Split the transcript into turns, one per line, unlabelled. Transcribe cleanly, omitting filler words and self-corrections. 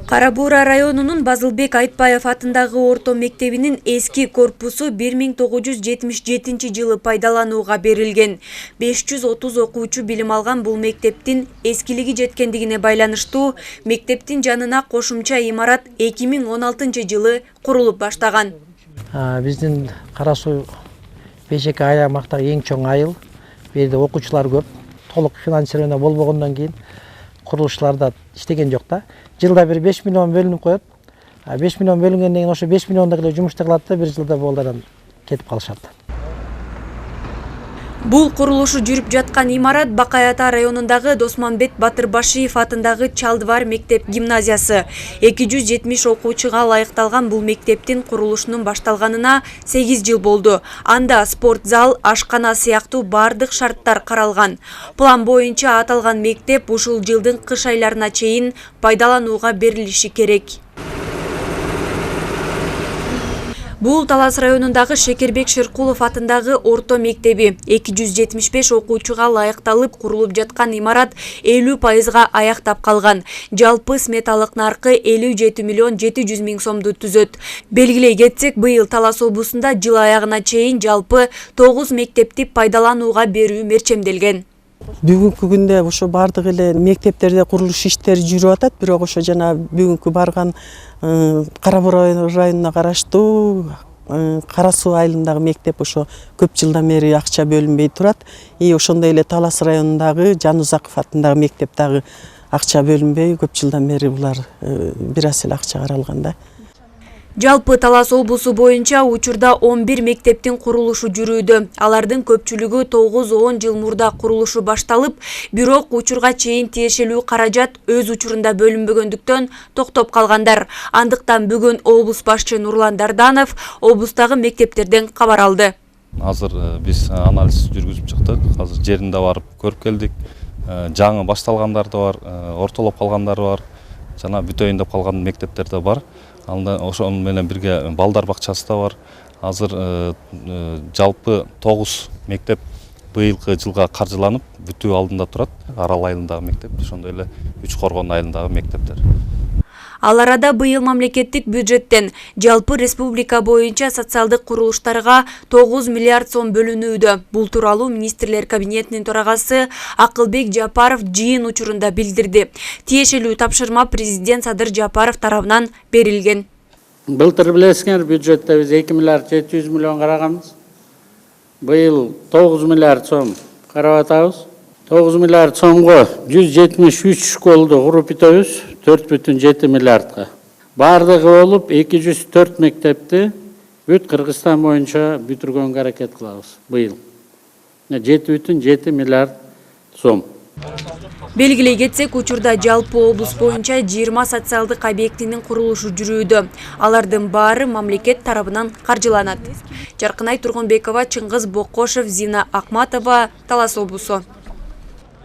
Кара Буура районунун Базылбек Айтбаев атындагы орто мектебинин эски корпусу 1977 жылы пайдаланууга берилген. 530 окуучу билим алган бул мектептин эскилиги жеткендигине байланыштуу мектептин жанына кошумча имарат 2016 жылы курулуп баштаган.
Биздин Кара Суу Бешеке аймактагы эң чоң айыл. Бу жерде окуучулар көп. Толук финансирование болбогондон кийин курулуштарда иштеген жок да. Жылда bir 5 milyon bölünüp koyup, 5 milyon bölüнгенден кийин ошо 5 миллиондагы жумушты кылат да, бир жылда болдардан кетип калышат.
Бул курулушу жүрүп жаткан имарат Бакай Ата районундагы Досманбет Батырбашиев атындагы Чалдыбар мектеп гимназиясы. 270 окуучуга ылайыкталган бул мектептин курулушунун башталганына 8 жыл болду. Анда спорт зал, ашкана сыяктуу бардык шарттар каралган. План боюнча аталган мектеп ушул жылдын кыш айларына чейин пайдаланууга берилиши керек. Бул Талас районундагы Шекербек Шеркулов атындагы орто мектеби. 275 окуучуга ылайыкталып курулуп жаткан имарат 50%га аяктап калган. Жалпы сметалык наркы 57 миллион 700 миң сомду түзөт. Белгилей кетсек, быйыл Талас облусунда жыл аягына чейин жалпы 9 мектепти пайдаланууга берүү мерчемделген.
Бүгүнкү күндө ошо бардык эле мектептерде курулуш иштери жүрүп атат, бирок ошо жана бүгүнкү барган Кара Буура районуна караштуу Кара Суу айылындагы мектеп ошо көп жылдан бери акча бөлүнбөй турат. Ошондой эле Талас районундагы Жанузаков атындагы мектеп дагы акча бөлүнбөй көп жылдан бери булар бир аз эле акча каралган да.
Жалпы Талас облусу боюнча учурда 11 мектептин курулушу жүрүүдө. Алардын көпчүлүгү 9-10 жыл мурда курулушу башталып, бирок учурга чейин тиешелүү каражат өз учурунда бөлүнбөгөндүктөн токтоп калгандар. Андыктан бүгүн облус башчы Нурлан Дарданов облустагы мектептерден кабар алды.
Азыр биз анализ жүргүзүп чыктык. Азыр жеринде барып көрүп келдик. Жаңы башталгандар да бар, ортолоп калгандар бар, жана бүтөйүн деп калган мектептер да бар. Ошол менен бирге балдар бакчасы да бар. Азыр жалпы 9 мектеп быйылкы жылга каржыланып бүтүү алдында турат. Арал айылындагы мектеп, ошондой эле Үч Коргон айылындагы мектептер.
Ал арада быйыл мамлекеттик бюджеттен жалпы республика боюнча социалдык курулуштарга 9 миллиард сом бөлүнүүдө. Бул тууралуу министрлер кабинетинин төрагасы Акылбек Жапаров жыйын учурунда билдирди. Тиешелүү тапшырма президент Садыр Жапаров тарабынан берилген.
Былтыр билесиңер, бюджетте биз 2 миллиард 700 миллион караганбыз. Быйыл 9 миллиард сом карап атабыз. 9 миллиард сомго 173 школду куруп бүтөбүз, 4,7 миллиардга. Бардыгы болуп 204 мектепти бүт Кыргызстан боюнча бүтүргөнгө аракет кылабыз быйыл. 7,7 миллиард сом.
Белгилей кетсек, учурда жалпы облус боюнча 20 социалдык объектинин курулушу жүрүүдө. Алардын баары мамлекет тарабынан каржыланат. Жаркынай Тургунбекова, Чыңгыз Бокошев, Зина Акматова, Талас облусу.